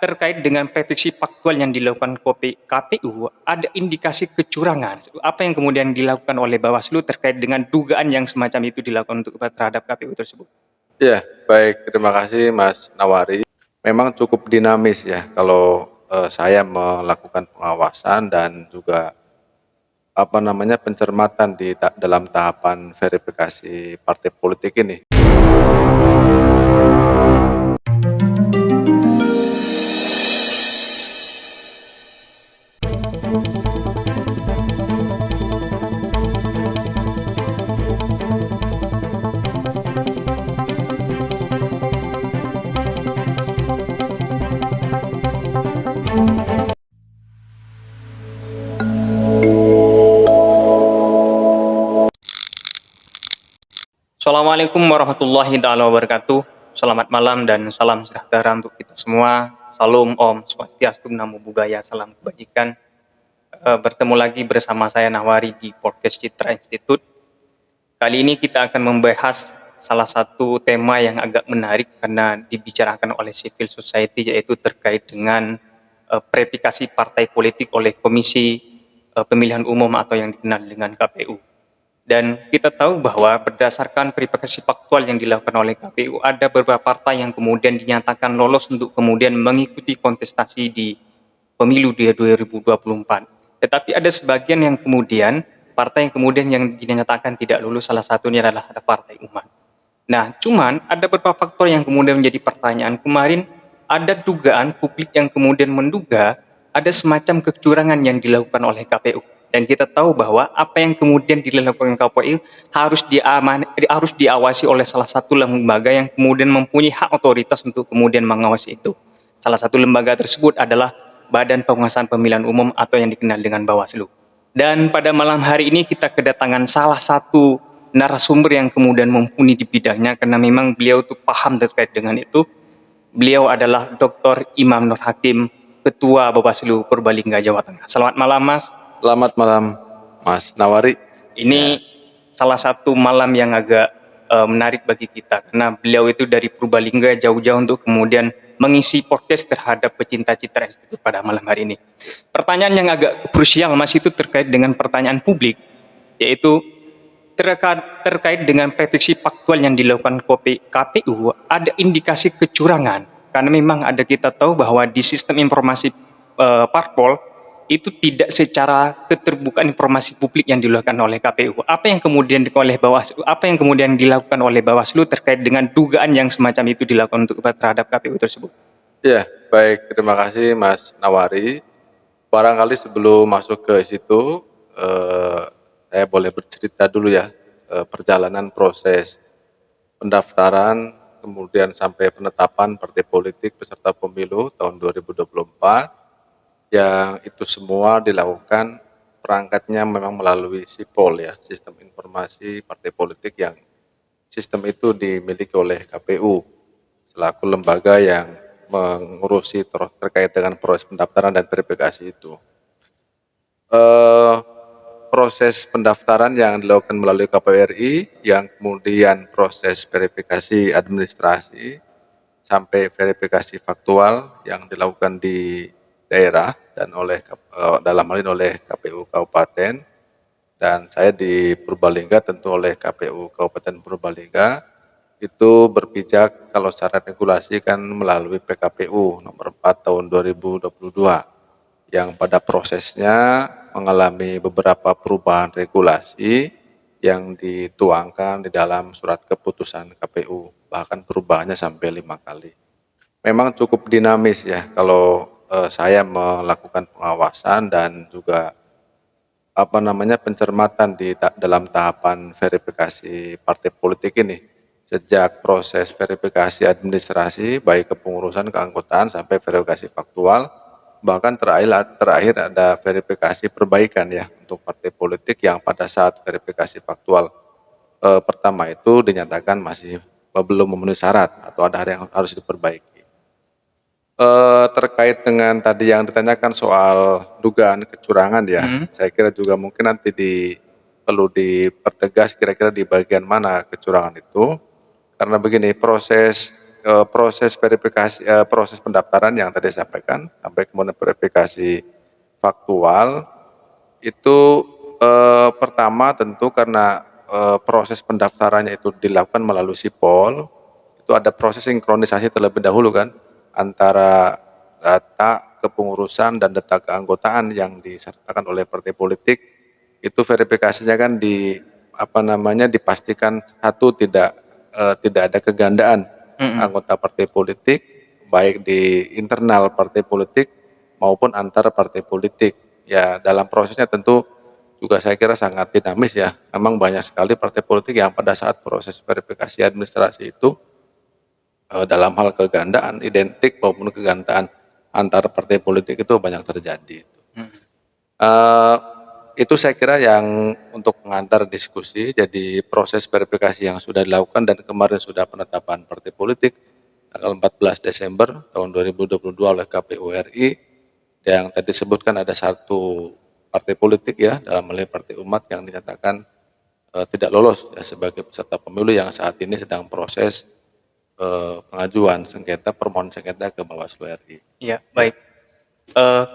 terkait dengan prediksi faktual yang dilakukan KPU, ada indikasi kecurangan. Apa yang kemudian dilakukan oleh Bawaslu terkait dengan dugaan yang semacam itu dilakukan terhadap KPU tersebut? Ya, baik. Terima kasih Mas Nawari. Memang cukup dinamis ya kalau saya melakukan pengawasan dan juga pencermatan dalam tahapan verifikasi partai politik ini. Assalamualaikum warahmatullahi wabarakatuh. Selamat malam dan salam sejahtera untuk kita semua. Salam Om Swastiastu, Namo Buddhaya, salam kebajikan. Bertemu lagi bersama saya Nawari di podcast Citra Institute. Kali ini kita akan membahas salah satu tema yang agak menarik karena dibicarakan oleh civil society, yaitu terkait dengan verifikasi partai politik oleh Komisi Pemilihan Umum atau yang dikenal dengan KPU. Dan kita tahu bahwa berdasarkan verifikasi faktual yang dilakukan oleh KPU, ada beberapa partai yang kemudian dinyatakan lolos untuk kemudian mengikuti kontestasi di pemilu di 2024. Tetapi ada sebagian yang kemudian, partai yang kemudian yang dinyatakan tidak lulus, salah satunya adalah ada Partai Umat. Nah, cuman ada beberapa faktor yang kemudian menjadi pertanyaan. Kemarin ada dugaan publik yang kemudian menduga ada semacam kecurangan yang dilakukan oleh KPU. Dan kita tahu bahwa apa yang kemudian dilakukan KPU harus diawasi oleh salah satu lembaga yang kemudian mempunyai hak otoritas untuk kemudian mengawasi itu. Salah satu lembaga tersebut adalah Badan Pengawasan Pemilihan Umum atau yang dikenal dengan Bawaslu. Dan pada malam hari ini kita kedatangan salah satu narasumber yang kemudian mumpuni di bidangnya, karena memang beliau itu paham terkait dengan itu. Beliau adalah Dr. Imam Nur Hakim, Ketua Bawaslu Purbalingga, Jawa Tengah. Selamat malam, Mas. Selamat malam Mas Nawari. Ini salah satu malam yang agak menarik bagi kita, karena beliau itu dari Purbalingga jauh-jauh untuk kemudian mengisi podcast terhadap pecinta Citra Institute pada malam hari ini. Pertanyaan yang agak krusial, Mas, itu terkait dengan pertanyaan publik, yaitu terkait dengan prediksi faktual yang dilakukan KPU, ada indikasi kecurangan. Karena memang kita tahu bahwa di sistem informasi parpol itu tidak secara keterbukaan informasi publik yang dilakukan oleh KPU. Apa yang kemudian dilakukan oleh Bawaslu terkait dengan dugaan yang semacam itu dilakukan terhadap KPU tersebut? Ya, baik. Terima kasih Mas Nawari. Barangkali sebelum masuk ke situ, saya boleh bercerita dulu ya, perjalanan proses pendaftaran, kemudian sampai penetapan partai politik peserta pemilu tahun 2024, yang itu semua dilakukan perangkatnya memang melalui SIPOL ya, Sistem Informasi Partai Politik, yang sistem itu dimiliki oleh KPU selaku lembaga yang mengurusi terkait dengan proses pendaftaran dan verifikasi itu. Proses pendaftaran yang dilakukan melalui KPU RI, yang kemudian proses verifikasi administrasi sampai verifikasi faktual yang dilakukan di daerah dan dalam hal ini oleh KPU Kabupaten, dan saya di Purbalingga tentu oleh KPU Kabupaten Purbalingga, itu berpijak kalau secara regulasi kan melalui PKPU nomor 4 tahun 2022, yang pada prosesnya mengalami beberapa perubahan regulasi yang dituangkan di dalam surat keputusan KPU, bahkan perubahannya sampai 5 kali. Memang cukup dinamis ya kalau saya melakukan pengawasan dan juga pencermatan dalam tahapan verifikasi partai politik ini, sejak proses verifikasi administrasi baik kepengurusan, keanggotaan sampai verifikasi faktual, bahkan terakhir ada verifikasi perbaikan ya untuk partai politik yang pada saat verifikasi faktual pertama itu dinyatakan masih belum memenuhi syarat atau ada hal yang harus diperbaiki. Terkait dengan tadi yang ditanyakan soal dugaan kecurangan ya, saya kira juga mungkin nanti perlu dipertegas kira-kira di bagian mana kecurangan itu, karena begini, proses proses verifikasi proses pendaftaran yang tadi saya sampaikan, sampai kemudian verifikasi faktual, itu pertama tentu karena proses pendaftarannya itu dilakukan melalui sipol, itu ada proses sinkronisasi terlebih dahulu kan, antara data kepengurusan dan data keanggotaan yang disertakan oleh partai politik, itu verifikasinya kan dipastikan satu tidak ada kegandaan Mhm. anggota partai politik, baik di internal partai politik maupun antar partai politik. Ya, dalam prosesnya tentu juga saya kira sangat dinamis ya. Memang banyak sekali partai politik yang pada saat proses verifikasi administrasi itu dalam hal kegandaan identik maupun kegandaan antar partai politik itu banyak terjadi. Mhm. Eh, itu saya kira yang untuk mengantar diskusi, jadi proses verifikasi yang sudah dilakukan dan kemarin sudah penetapan partai politik tanggal 14 Desember tahun 2022 oleh KPU RI, yang tadi disebutkan ada satu partai politik ya, dalam hal ini Partai Umat yang dinyatakan tidak lolos ya, sebagai peserta pemilu yang saat ini sedang proses pengajuan sengketa permohonan sengketa ke Bawaslu RI. Iya, Ya. baik.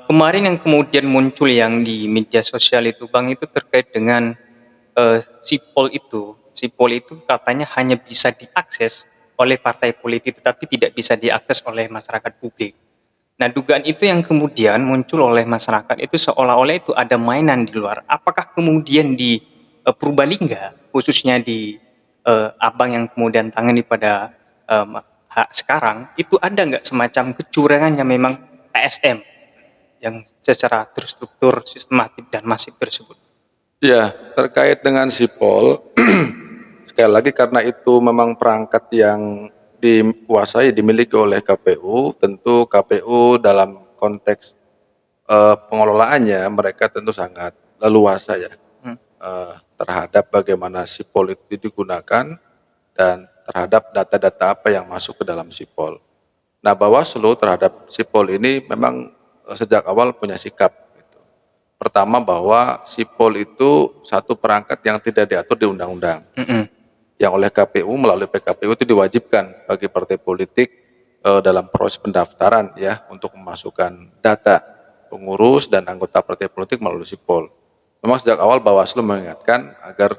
Kemarin yang kemudian muncul yang di media sosial itu Bang, itu terkait dengan sipol itu katanya hanya bisa diakses oleh partai politik tetapi tidak bisa diakses oleh masyarakat publik. Nah, dugaan itu yang kemudian muncul oleh masyarakat itu seolah-olah itu ada mainan di luar. Apakah kemudian di Purbalingga, khususnya di Abang yang kemudian tangani pada hak sekarang, itu ada nggak semacam kecurangan yang memang TSM yang secara terstruktur, sistematik dan masif tersebut? Ya, terkait dengan sipol, sekali lagi karena itu memang perangkat yang dikuasai dimiliki oleh KPU, tentu KPU dalam konteks pengelolaannya mereka tentu sangat leluasa ya Hmm. terhadap bagaimana sipol itu digunakan dan terhadap data-data apa yang masuk ke dalam sipol. Nah, Bawaslu terhadap sipol ini memang sejak awal punya sikap. Gitu. Pertama bahwa sipol itu satu perangkat yang tidak diatur di undang-undang. Mm-mm. Yang oleh KPU melalui PKPU itu diwajibkan bagi partai politik dalam proses pendaftaran ya untuk memasukkan data pengurus dan anggota partai politik melalui sipol. Memang sejak awal Bawaslu mengingatkan agar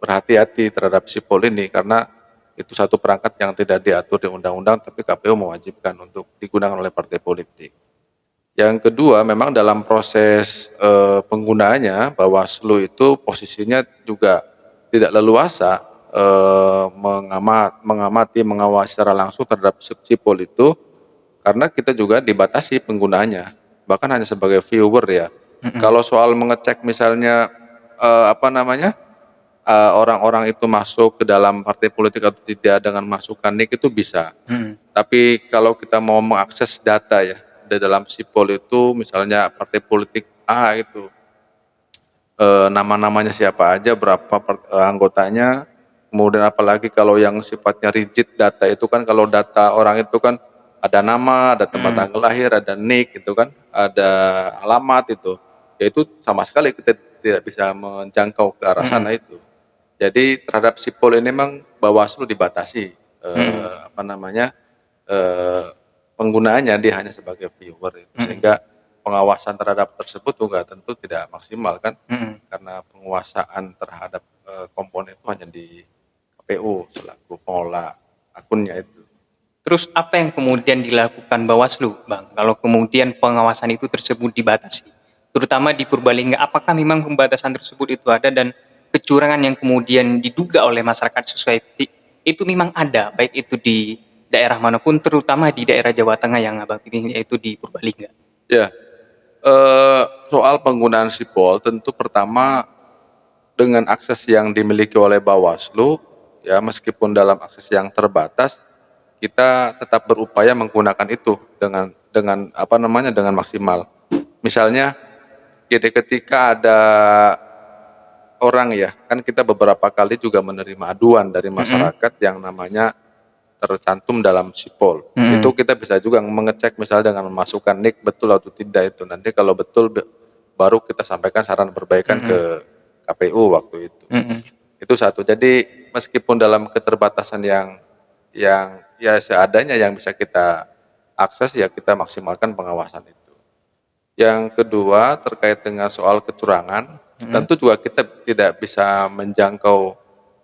berhati-hati terhadap sipol ini karena itu satu perangkat yang tidak diatur di undang-undang tapi KPU mewajibkan untuk digunakan oleh partai politik. Yang kedua, memang dalam proses penggunaannya Bawaslu itu posisinya juga tidak leluasa mengamati, mengawasi secara langsung terhadap sipol itu karena kita juga dibatasi penggunaannya, bahkan hanya sebagai viewer ya. Mm-mm. Kalau soal mengecek misalnya orang-orang itu masuk ke dalam partai politik atau tidak dengan masukkan NIK itu bisa. Mm-mm. Tapi kalau kita mau mengakses data ya di dalam sipol itu misalnya partai politik A itu nama-namanya siapa aja, berapa anggotanya, kemudian apalagi kalau yang sifatnya rigid data itu kan kalau data orang itu kan ada nama, ada tempat Mm. tanggal lahir, ada NIK itu kan, ada alamat itu. Ya itu sama sekali kita tidak bisa menjangkau ke arah Mm-mm. sana itu. Jadi terhadap sipol ini memang Bawaslu dibatasi Mm-mm. eh, penggunaannya dia hanya sebagai viewer itu, Mm-mm. sehingga pengawasan terhadap tersebut juga tentu tidak maksimal kan Mm-mm. karena penguasaan terhadap komponen itu hanya di KPU selaku pengelola akunnya itu. Terus apa yang kemudian dilakukan Bawaslu, Bang, kalau kemudian pengawasan itu tersebut dibatasi? Terutama di Purbalingga, apakah memang pembatasan tersebut itu ada dan kecurangan yang kemudian diduga oleh masyarakat society itu memang ada, baik itu di daerah manapun, terutama di daerah Jawa Tengah yang Abang pilih, yaitu di Purbalingga? Ya, soal penggunaan sipol tentu pertama dengan akses yang dimiliki oleh Bawaslu, ya meskipun dalam akses yang terbatas, kita tetap berupaya menggunakan itu dengan maksimal. Misalnya, jadi ketika ada orang ya, kan kita beberapa kali juga menerima aduan dari Mm-mm. masyarakat yang namanya tercantum dalam sipol. Itu Mm-mm. kita bisa juga mengecek misalnya dengan memasukkan NIK betul atau tidak itu. Nanti kalau betul baru kita sampaikan saran perbaikan Mm-mm. ke KPU waktu itu. Mm-mm. Itu satu. Jadi meskipun dalam keterbatasan yang yang ya seadanya yang bisa kita akses ya kita maksimalkan pengawasan itu. Yang kedua terkait dengan soal kecurangan, tentu juga kita tidak bisa menjangkau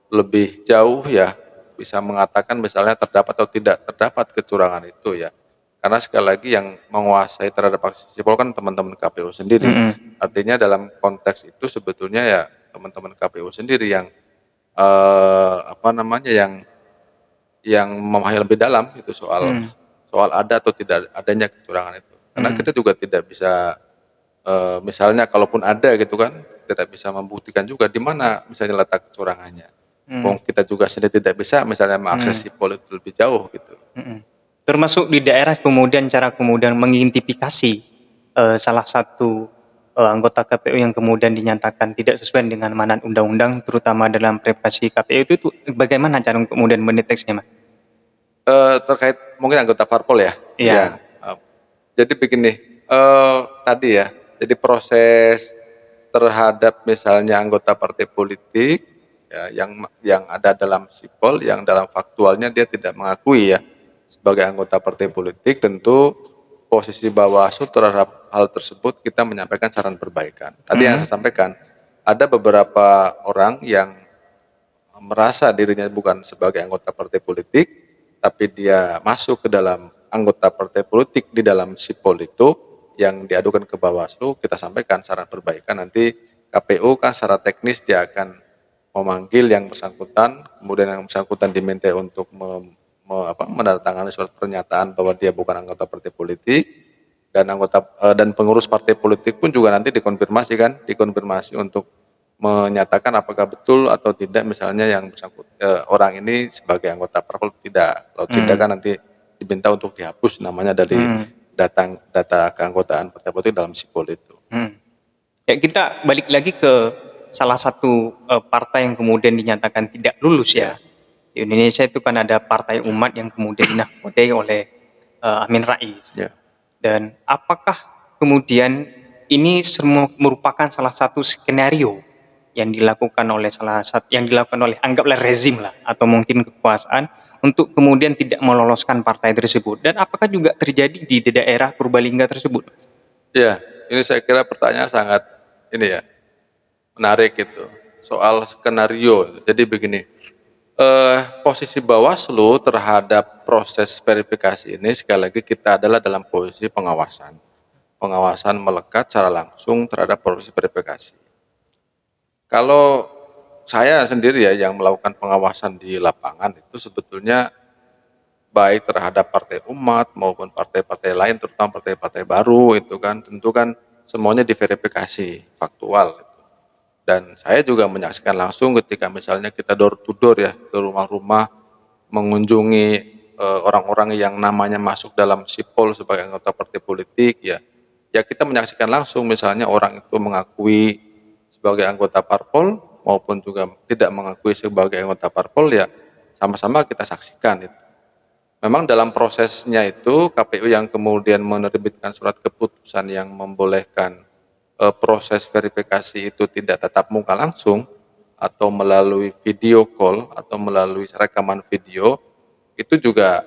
lebih jauh ya, bisa mengatakan misalnya terdapat atau tidak terdapat kecurangan itu ya. Karena sekali lagi yang menguasai terhadap aksi sipol kan teman-teman KPU sendiri. Artinya dalam konteks itu sebetulnya ya teman-teman KPU sendiri yang apa namanya yang memahami lebih dalam itu soal ada atau tidak adanya kecurangan itu. Karena kita juga tidak bisa misalnya kalaupun ada gitu kan, tidak bisa membuktikan juga di mana misalnya letak kecurangannya. Wong kita juga sendiri tidak bisa misalnya mengakses sipol itu lebih jauh gitu. Termasuk di daerah kemudian cara kemudian mengidentifikasi salah satu anggota KPU yang kemudian dinyatakan tidak sesuai dengan amanat undang-undang, terutama dalam verifikasi KPU itu bagaimana cara kemudian mendeteksinya, Mas? Terkait mungkin anggota parpol ya? Iya. Ya, jadi begini, tadi ya, jadi proses terhadap misalnya anggota partai politik ya, yang ada dalam sipol, yang dalam faktualnya dia tidak mengakui ya sebagai anggota partai politik, tentu posisi Bawaslu terhadap hal tersebut kita menyampaikan saran perbaikan. Tadi yang saya sampaikan, ada beberapa orang yang merasa dirinya bukan sebagai anggota partai politik, tapi dia masuk ke dalam anggota partai politik di dalam sipol itu yang diadukan ke Bawaslu, kita sampaikan saran perbaikan. Nanti KPU kan secara teknis dia akan memanggil yang bersangkutan, kemudian yang bersangkutan diminta untuk menandatangani surat pernyataan bahwa dia bukan anggota partai politik, dan dan pengurus partai politik pun juga nanti dikonfirmasi untuk menyatakan apakah betul atau tidak misalnya yang orang ini sebagai anggota parpol tidak. Kalau tidak kan nanti diminta untuk dihapus namanya dari data keanggotaan partai politik dalam sipol itu. Ya, kita balik lagi ke salah satu partai yang kemudian dinyatakan tidak lulus ya. Di Indonesia itu kan ada Partai Umat yang kemudian dinakodai oleh Amin Rais. Ya. Dan apakah kemudian ini merupakan salah satu skenario yang dilakukan oleh anggaplah rezim lah atau mungkin kekuasaan untuk kemudian tidak meloloskan partai tersebut, dan apakah juga terjadi di daerah Purbalingga tersebut? Ya, ini saya kira pertanyaan sangat ini ya menarik gitu soal skenario. Jadi begini, posisi Bawaslu terhadap proses verifikasi ini sekali lagi kita adalah dalam posisi pengawasan melekat secara langsung terhadap proses verifikasi. Kalau saya sendiri ya yang melakukan pengawasan di lapangan itu sebetulnya baik terhadap Partai Umat maupun partai-partai lain, terutama partai-partai baru itu kan tentu kan semuanya diverifikasi faktual. Dan saya juga menyaksikan langsung ketika misalnya kita door to door ya ke rumah-rumah mengunjungi orang-orang yang namanya masuk dalam sipol sebagai anggota partai politik ya. Ya kita menyaksikan langsung misalnya orang itu mengakui sebagai anggota parpol maupun juga tidak mengakui sebagai anggota parpol ya sama-sama kita saksikan itu. Memang dalam prosesnya itu KPU yang kemudian menerbitkan surat keputusan yang membolehkan proses verifikasi itu tidak tatap muka langsung atau melalui video call atau melalui rekaman video itu juga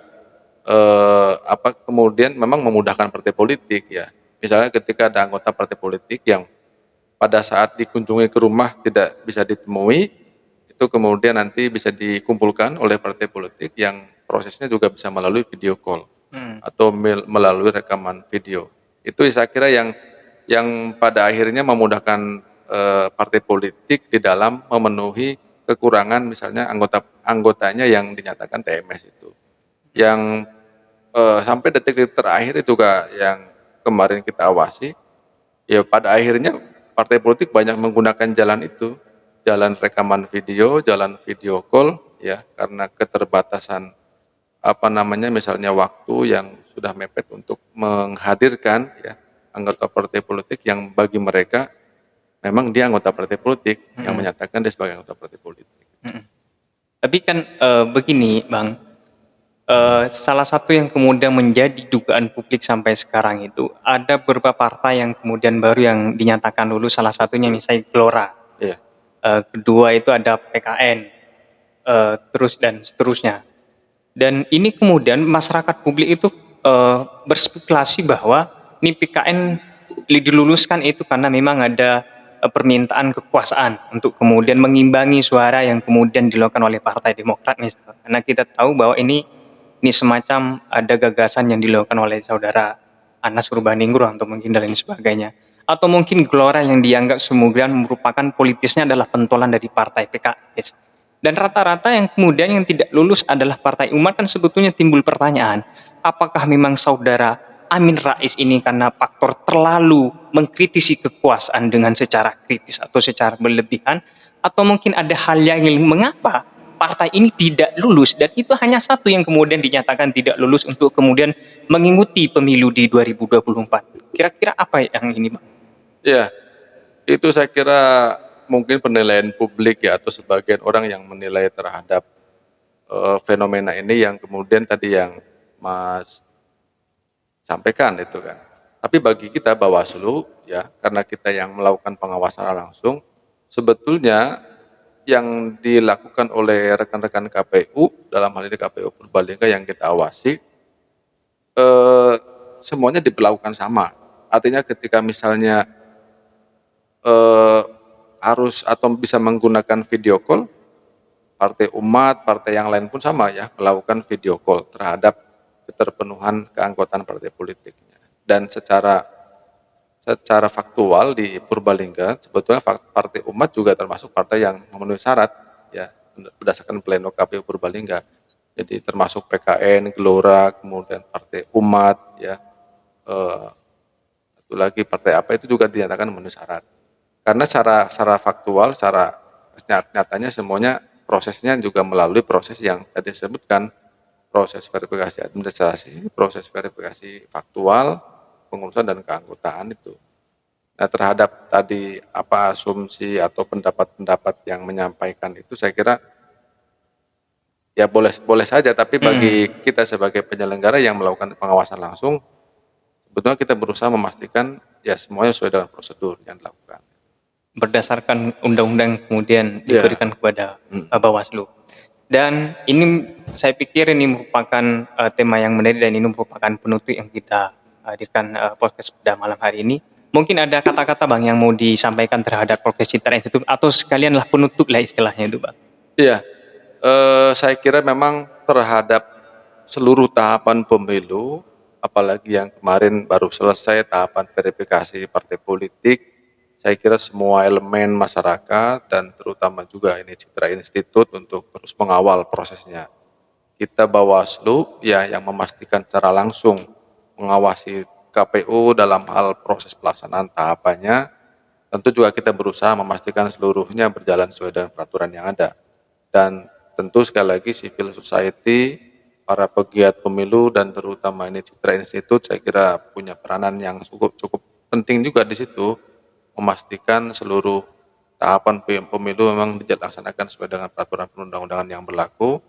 kemudian memang memudahkan partai politik ya. Misalnya ketika ada anggota partai politik yang pada saat dikunjungi ke rumah tidak bisa ditemui, itu kemudian nanti bisa dikumpulkan oleh partai politik yang prosesnya juga bisa melalui video call atau melalui rekaman video. Itu saya kira yang pada akhirnya memudahkan partai politik di dalam memenuhi kekurangan misalnya anggotanya yang dinyatakan TMS itu. Yang sampai detik-detik terakhir itu yang kemarin kita awasi, ya pada akhirnya partai politik banyak menggunakan jalan itu, jalan rekaman video, jalan video call, ya karena keterbatasan misalnya waktu yang sudah mepet untuk menghadirkan ya anggota partai politik yang bagi mereka memang dia anggota partai politik yang menyatakan dia sebagai anggota partai politik. Tapi kan begini, Bang. Salah satu yang kemudian menjadi dugaan publik sampai sekarang itu ada beberapa partai yang kemudian baru yang dinyatakan lulus, salah satunya misalnya Gelora. Iya. Kedua itu ada PKN, terus dan seterusnya. Dan ini kemudian masyarakat publik itu berspekulasi bahwa ini PKN diluluskan itu karena memang ada permintaan kekuasaan untuk kemudian mengimbangi suara yang kemudian dilakukan oleh Partai Demokrat misalnya. Karena kita tahu bahwa ini semacam ada gagasan yang dilakukan oleh saudara Anas Urbaningrum atau mungkin dan lain sebagainya. Atau mungkin Gelora yang dianggap kemudian merupakan politisnya adalah pentolan dari Partai PKS. Dan rata-rata yang kemudian yang tidak lulus adalah Partai Umat, kan sebetulnya timbul pertanyaan, apakah memang saudara Amin Rais ini karena faktor terlalu mengkritisi kekuasaan dengan secara kritis atau secara berlebihan, atau mungkin ada hal yang mengapa partai ini tidak lulus dan itu hanya satu yang kemudian dinyatakan tidak lulus untuk kemudian mengikuti pemilu di 2024. Kira-kira apa yang ini, Bang? Ya, itu saya kira mungkin penilaian publik ya, atau sebagian orang yang menilai terhadap fenomena ini yang kemudian tadi yang Mas sampaikan itu kan. Tapi bagi kita Bawaslu ya, karena kita yang melakukan pengawasan langsung, sebetulnya yang dilakukan oleh rekan-rekan KPU dalam hal ini KPU Purbalingga yang kita awasi, semuanya diberlakukan sama. Artinya ketika misalnya harus atau bisa menggunakan video call, Partai Umat, partai yang lain pun sama ya, melakukan video call terhadap keterpenuhan keanggotaan partai politiknya. Dan secara faktual di Purbalingga, sebetulnya Partai Umat juga termasuk partai yang memenuhi syarat ya, berdasarkan pleno KPU Purbalingga. Jadi termasuk PKN, Gelora, kemudian Partai Umat ya, satu lagi partai apa itu juga dinyatakan memenuhi syarat. Karena secara faktual, secara nyatanya semuanya prosesnya juga melalui proses yang tadi disebutkan, proses verifikasi administrasi, proses verifikasi faktual, pengurusan dan keanggotaan itu. Nah, terhadap tadi apa asumsi atau pendapat-pendapat yang menyampaikan itu, saya kira ya boleh saja, tapi bagi kita sebagai penyelenggara yang melakukan pengawasan langsung, sebetulnya kita berusaha memastikan ya semuanya sesuai dengan prosedur yang dilakukan. Berdasarkan undang-undang kemudian Ya. diberikan kepada Bawaslu. Dan ini saya pikir ini merupakan tema yang menarik dan ini merupakan penutup yang kita hadirkan podcast pada malam hari ini. Mungkin ada kata-kata Bang yang mau disampaikan terhadap podcast Citra Institute atau sekalianlah penutup lah istilahnya itu Bang. Iya, saya kira memang terhadap seluruh tahapan pemilu, apalagi yang kemarin baru selesai tahapan verifikasi partai politik, saya kira semua elemen masyarakat dan terutama juga ini Citra Institute untuk terus mengawal prosesnya. Kita Bawaslu ya yang memastikan secara langsung mengawasi KPU dalam hal proses pelaksanaan tahapannya. Tentu juga kita berusaha memastikan seluruhnya berjalan sesuai dengan peraturan yang ada. Dan tentu sekali lagi civil society, para pegiat pemilu dan terutama ini Citra Institute saya kira punya peranan yang cukup penting juga di situ, memastikan seluruh tahapan pemilu memang dilaksanakan sesuai dengan peraturan perundang-undangan yang berlaku,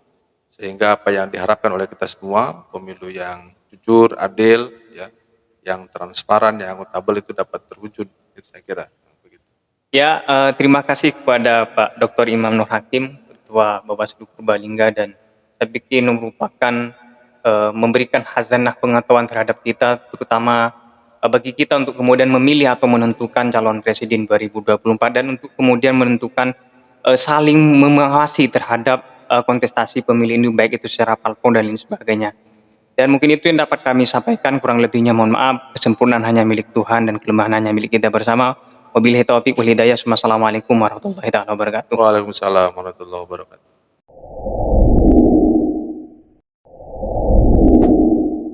sehingga apa yang diharapkan oleh kita semua, pemilu yang jujur, adil, ya, yang transparan, yang akuntabel itu dapat terwujud, itu saya kira. Begitu. Ya, terima kasih kepada Pak Dr. Imam Nur Hakim, Ketua Bawaslu Purbalingga, dan saya pikir ini merupakan memberikan khazanah pengetahuan terhadap kita, terutama bagi kita untuk kemudian memilih atau menentukan calon presiden 2024 dan untuk kemudian menentukan saling mengawasi terhadap kontestasi pemilih ini, baik itu secara parpol dan lain sebagainya. Dan mungkin itu yang dapat kami sampaikan, kurang lebihnya mohon maaf, kesempurnaan hanya milik Tuhan dan kelemahan hanya milik kita bersama. Wabillahi taufiq wal hidayah. Wassalamualaikum warahmatullahi wabarakatuh. Waalaikumsalam warahmatullahi wabarakatuh.